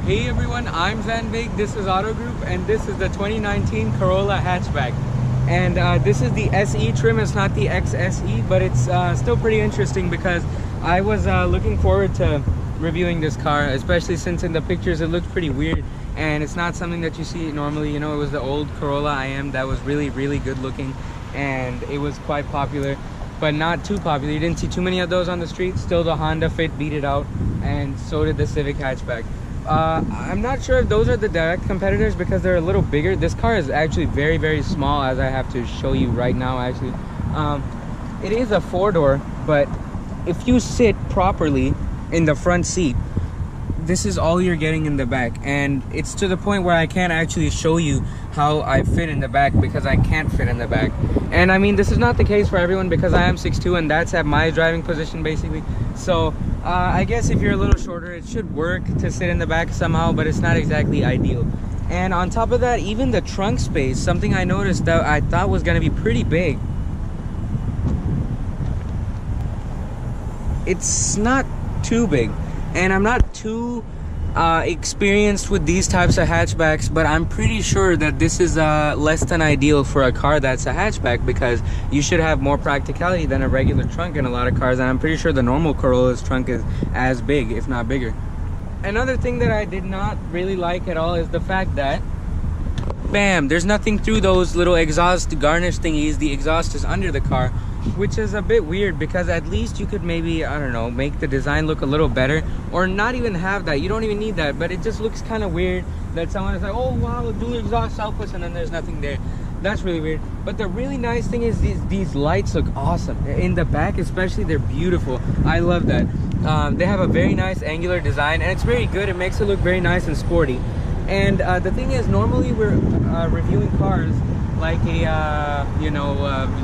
Hey everyone, I'm Zanvig, this is Auto Group, and this is the 2019 Corolla Hatchback. And this is the SE trim, it's not the XSE, but it's still pretty interesting because I was looking forward to reviewing this car, especially since in the pictures it looks pretty weird and it's not something that you see normally. You know, it was the old Corolla IM that was really good looking and it was quite popular, but not too popular. You didn't see too many of those on the street. Still the Honda Fit beat it out, and so did the Civic Hatchback. I'm not sure if those are the direct competitors because they're a little bigger. This car is actually very small, as I have to show you right now. Actually, it is a four-door, but if you sit properly in the front seat, this is all you're getting in the back, and it's to the point where I can't actually show you how I fit in the back because I can't fit in the back. And I mean, this is not the case for everyone because I am 6'2", and that's at my driving position basically. So I guess if you're a little shorter, it should work to sit in the back somehow, but it's not exactly ideal. And on top of that, even the trunk space, something I noticed that I thought was going to be pretty big, it's not too big. And I'm not too experienced with these types of hatchbacks, but I'm pretty sure that this is less than ideal for a car that's a hatchback, because you should have more practicality than a regular trunk in a lot of cars, and I'm pretty sure the normal Corolla's trunk is as big, if not bigger. Another thing that I did not really like at all is the fact that, bam, there's nothing through those little exhaust garnish thingies. The exhaust is under the car, which is a bit weird because at least you could maybe, I don't know, make the design look a little better, or not even have that. You don't even need that, but it just looks kind of weird that someone is like, oh wow, dual exhaust outputs, and then there's nothing there. That's really weird. But the really nice thing is these lights look awesome in the back, especially. They're beautiful. I love that. They have a very nice angular design, and it's very good. It makes it look very nice and sporty. And the thing is, normally we're reviewing cars like a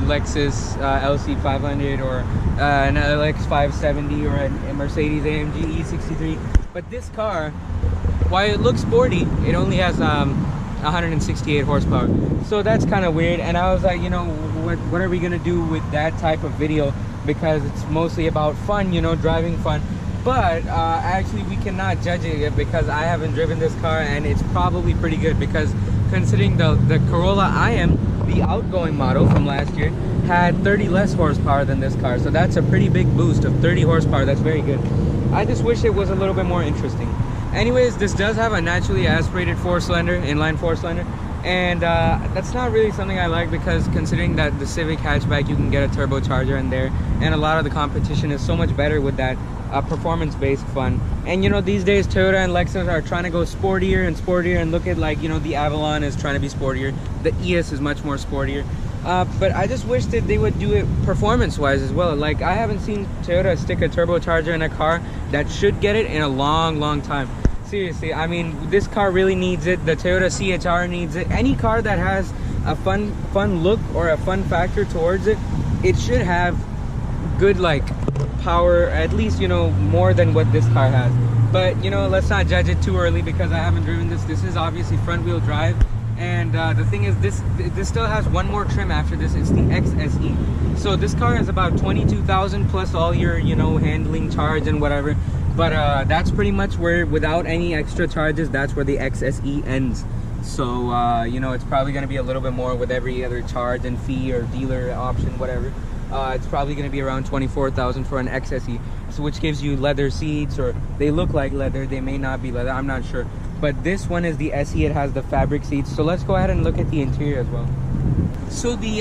Lexus LC500 or an LX570 or a Mercedes AMG E63. But this car, while it looks sporty, it only has 168 horsepower. So that's kind of weird. And I was like, you know, what are we gonna do with that type of video? Because it's mostly about fun, you know, driving fun. But actually we cannot judge it yet because I haven't driven this car, and it's probably pretty good because considering the Corolla IM, the outgoing model from last year, had 30 less horsepower than this car. So that's a pretty big boost of 30 horsepower. That's very good. I just wish it was a little bit more interesting. Anyways, this does have a naturally aspirated four-cylinder, inline four-cylinder. And that's not really something I like because considering that the Civic hatchback, you can get a turbocharger in there, and a lot of the competition is so much better with that performance-based fun. And you know, these days Toyota and Lexus are trying to go sportier and sportier, and look at, like, you know, the Avalon is trying to be sportier, the ES is much more sportier. But I just wish that they would do it performance-wise as well. Like, I haven't seen Toyota stick a turbocharger in a car that should get it in a long time. Seriously, I mean, this car really needs it. The Toyota CHR needs it. Any car that has a fun look or a fun factor towards it, it should have good, like, power, at least, you know, more than what this car has. But, you know, let's not judge it too early because I haven't driven this. This is obviously front-wheel drive, and the thing is, this still has one more trim after this. It's the XSE. So this car is about 22,000 plus all your, you know, handling charge and whatever. But that's pretty much where, without any extra charges, that's where the XSE ends. So, you know, it's probably going to be a little bit more with every other charge and fee or dealer option, whatever. It's probably going to be around 24,000 for an XSE, so which gives you leather seats, or they look like leather, they may not be leather, I'm not sure. But this one is the SE, it has the fabric seats. So let's go ahead and look at the interior as well. So the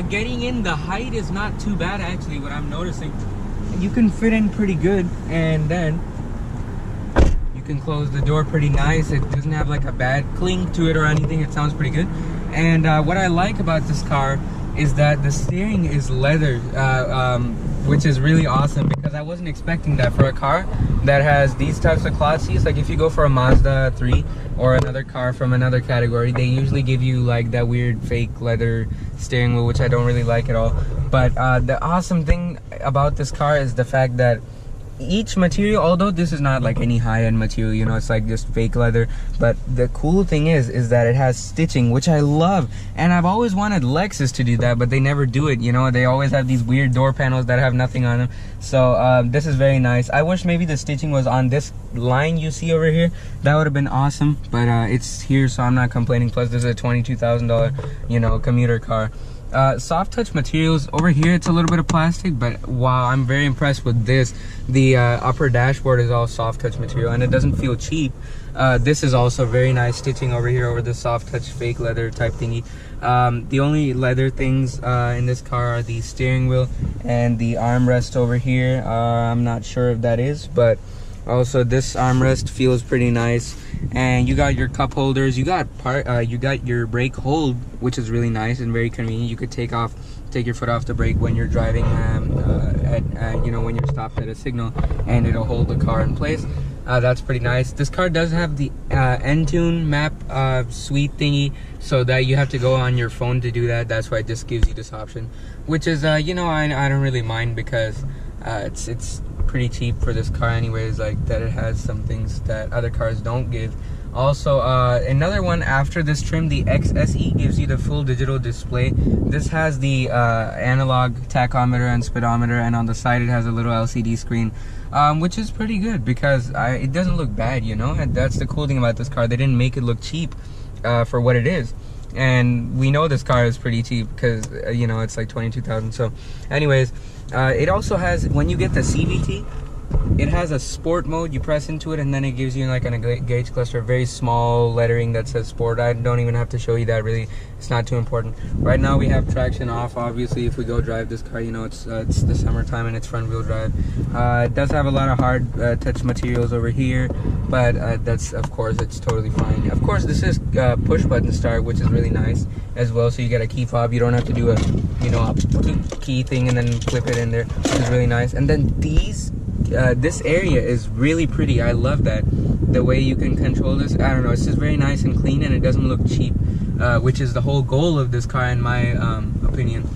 getting in, the height is not too bad actually, what I'm noticing. You can fit in pretty good, and then you can close the door pretty nice. It doesn't have like a bad cling to it or anything. It sounds pretty good. And what I like about this car is that the steering is leather, which is really awesome because I wasn't expecting that for a car that has these types of cloth seats. Like if you go for a Mazda 3 or another car from another category, they usually give you like that weird fake leather steering wheel, which I don't really like at all. But the awesome thing about this car is the fact that each material, although this is not like any high-end material, you know, it's like just fake leather, but the cool thing is that it has stitching, which I love. And I've always wanted Lexus to do that, but they never do it, you know. They always have these weird door panels that have nothing on them. So this is very nice. I wish maybe the stitching was on this line you see over here. That would have been awesome, but it's here, so I'm not complaining. Plus this is a $22,000, you know, commuter car. Soft touch materials over here, it's a little bit of plastic, but wow, I'm very impressed with this. The upper dashboard is all soft touch material, and it doesn't feel cheap. This is also very nice stitching over here over the soft touch fake leather type thingy. The only leather things in this car are the steering wheel and the armrest over here. I'm not sure if that is, but also this armrest feels pretty nice. And you got your cup holders, you got your brake hold, which is really nice and very convenient. You could take your foot off the brake when you're driving you know, when you're stopped at a signal, and it'll hold the car in place. That's pretty nice. This car does have the Entune map suite thingy, so that you have to go on your phone to do that. That's why it just gives you this option, which is you know, I don't really mind, because it's pretty cheap for this car anyways, like that it has some things that other cars don't give. Also, another one after this trim, the XSE, gives you the full digital display. This has the analog tachometer and speedometer, and on the side it has a little LCD screen, which is pretty good, because it doesn't look bad, you know. And that's the cool thing about this car. They didn't make it look cheap for what it is. And we know this car is pretty cheap, because you know, it's like $22,000. So anyways, it also has, when you get the CVT, it has a sport mode. You press into it, and then it gives you like a gauge cluster, very small lettering that says sport. I don't even have to show you that, really. It's not too important. Right now we have traction off. Obviously, if we go drive this car, you know, it's the summertime and it's front wheel drive. It does have a lot of hard touch materials over here, but that's, of course, it's totally fine. Of course, this is push button start, which is really nice as well. So you get a key fob. You don't have to do a, you know, a key thing and then flip it in there, which is really nice. And then this area is really pretty. I love that, the way you can control this. I don't know, it's just very nice and clean, and it doesn't look cheap, which is the whole goal of this car in my opinion.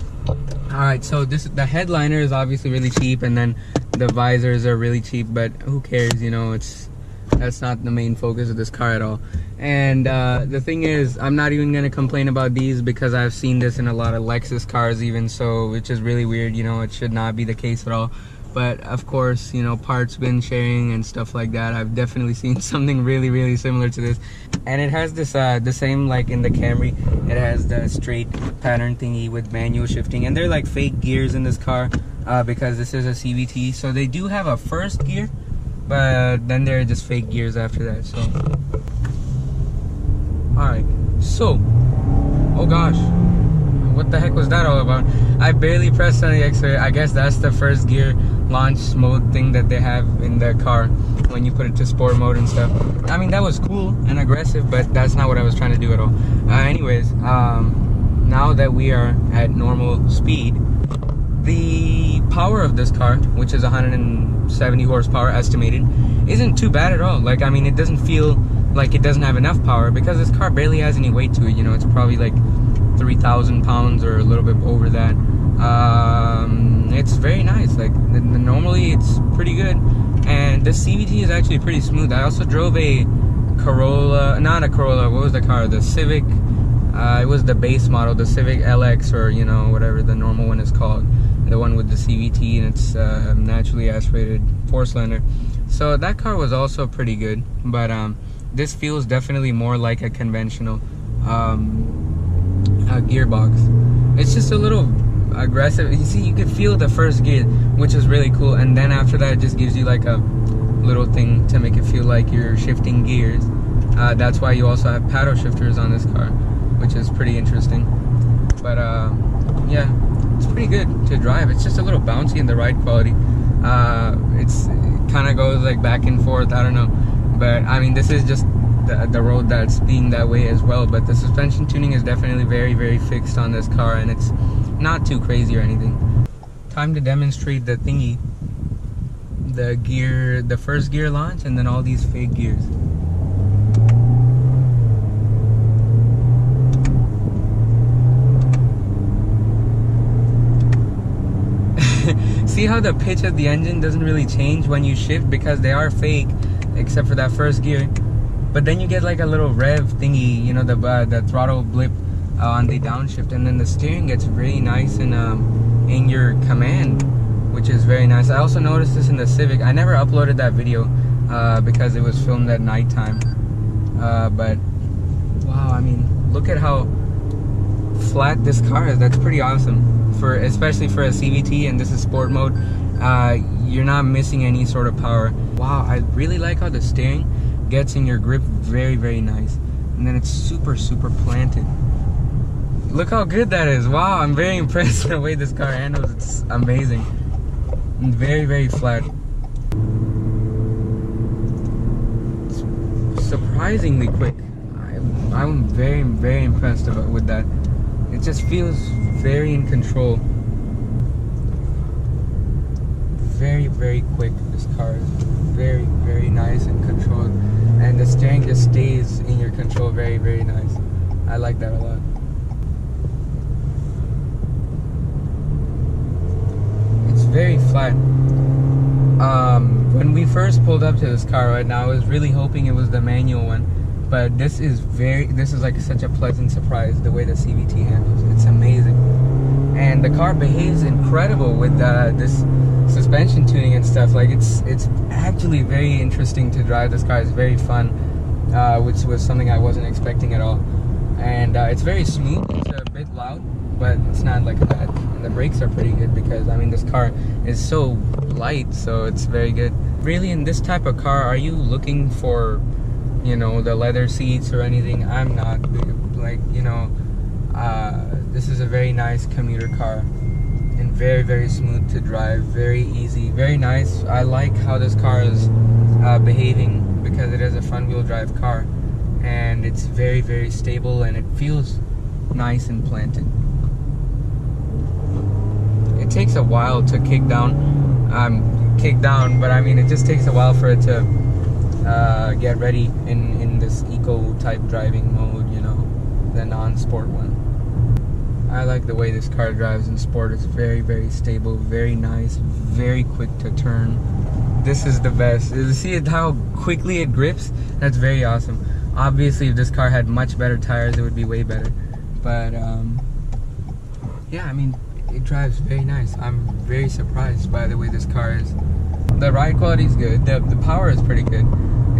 Alright, so the headliner is obviously really cheap, and then the visors are really cheap, but who cares, you know. That's not the main focus of this car at all. And the thing is, I'm not even gonna complain about these, because I've seen this in a lot of Lexus cars even, so which is really weird, you know. It should not be the case at all. But of course, you know, parts bin sharing and stuff like that, I've definitely seen something really, really similar to this. And it has this the same, like in the Camry, it has the straight pattern thingy with manual shifting, and they're like fake gears in this car, because this is a CVT. So they do have a first gear, but then they're just fake gears after that. So alright, so oh gosh, what the heck was that all about? I barely pressed on the accelerator. I guess that's the first gear launch mode thing that they have in the car when you put it to sport mode and stuff. I mean, that was cool and aggressive, but that's not what I was trying to do at all. Anyways, now that we are at normal speed, the power of this car, which is 170 horsepower estimated, isn't too bad at all. Like, I mean, it doesn't feel like it doesn't have enough power, because this car barely has any weight to it, you know. It's probably like 3,000 pounds or a little bit over that. It's very nice. Like, normally it's pretty good, and this CVT is actually pretty smooth. I also drove a Corolla, not a Corolla, what was the car? The Civic. It was the base model, the Civic LX, or you know, whatever the normal one is called, the one with the CVT, and it's naturally aspirated 4-cylinder. So that car was also pretty good, but this feels definitely more like a conventional gearbox. It's just a little aggressive. You see, you could feel the first gear, which is really cool, and then after that it just gives you like a little thing to make it feel like you're shifting gears. That's why you also have paddle shifters on this car, which is pretty interesting. But yeah, it's pretty good to drive. It's just a little bouncy in the ride quality. It kind of goes like back and forth, I don't know, but I mean, this is just the road that's being that way as well. But the suspension tuning is definitely very, very fixed on this car, and it's not too crazy or anything. Time to demonstrate the thingy, the first gear launch, and then all these fake gears. See how the pitch of the engine doesn't really change when you shift because they are fake, except for that first gear. But then you get like a little rev thingy, you know, the throttle blip on the downshift, and then the steering gets really nice and in your command, which is very nice. I also noticed this in the Civic. I never uploaded that video because it was filmed at nighttime. But wow, I mean, look at how flat this car is. That's pretty awesome, especially for a CVT, and this is sport mode. You're not missing any sort of power. Wow, I really like how the steering gets in your grip very, very nice, and then it's super planted. Look how good that is. Wow, I'm very impressed with the way this car handles. It's amazing. And very flat. It's surprisingly quick. I'm very impressed with that. It just feels very in control. Very quick. This car is very nice and controlled, and the steering just stays in your control. Very nice. I like that a lot. It's very flat. When we first pulled up to this car right now, I was really hoping it was the manual one, but this is like such a pleasant surprise, the way the CVT handles. It's amazing. And the car behaves incredible with this suspension tuning and stuff. Like it's actually very interesting to drive. This car is very fun, which was something I wasn't expecting at all. And it's very smooth. It's a bit loud, but it's not like that. And the brakes are pretty good because, I mean, this car is so light, so it's very good. Really, in this type of car, are you looking for, you know, the leather seats or anything? I'm not. Like, you know, this is a very nice commuter car and very smooth to drive, very easy, very nice. I like how this car is behaving because it is a front-wheel drive car, and it's very stable, and it feels nice and planted. It takes a while to kick down, but I mean, it just takes a while for it to get ready in this eco type driving mode, you know, the non-sport one. I like the way this car drives in sport. It's very stable, very nice, very quick to turn. This is the best. You see how quickly it grips? That's very awesome. Obviously, if this car had much better tires, it would be way better. But yeah, I mean, it drives very nice. I'm very surprised by the way this car is. The ride quality is good. The power is pretty good.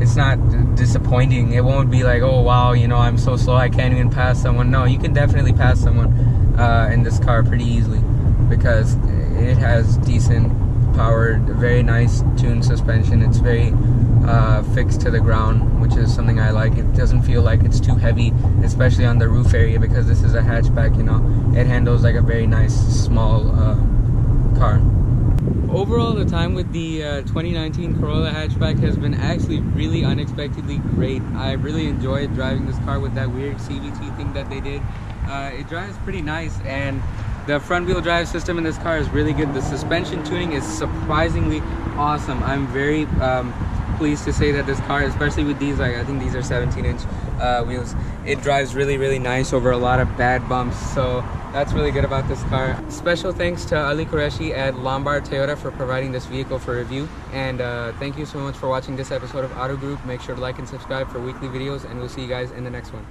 It's not disappointing. It won't be like, oh wow, you know, I'm so slow I can't even pass someone. No, you can definitely pass someone in this car pretty easily because it has decent power, very nice tuned suspension. It's very fixed to the ground, which is something I like. It doesn't feel like it's too heavy, especially on the roof area, because this is a hatchback, you know. It handles like a very nice small car. Overall, the time with the 2019 Corolla Hatchback has been actually really unexpectedly great. I really enjoyed driving this car with that weird CVT thing that they did. It drives pretty nice, and the front wheel drive system in this car is really good. The suspension tuning is surprisingly awesome. I'm very pleased to say that this car, especially with these, like I think these are 17-inch wheels, it drives really nice over a lot of bad bumps. So that's really good about this car. Special thanks to Ali Qureshi at Lombard Toyota for providing this vehicle for review. And thank you so much for watching this episode of Auto Group. Make sure to like and subscribe for weekly videos, and we'll see you guys in the next one.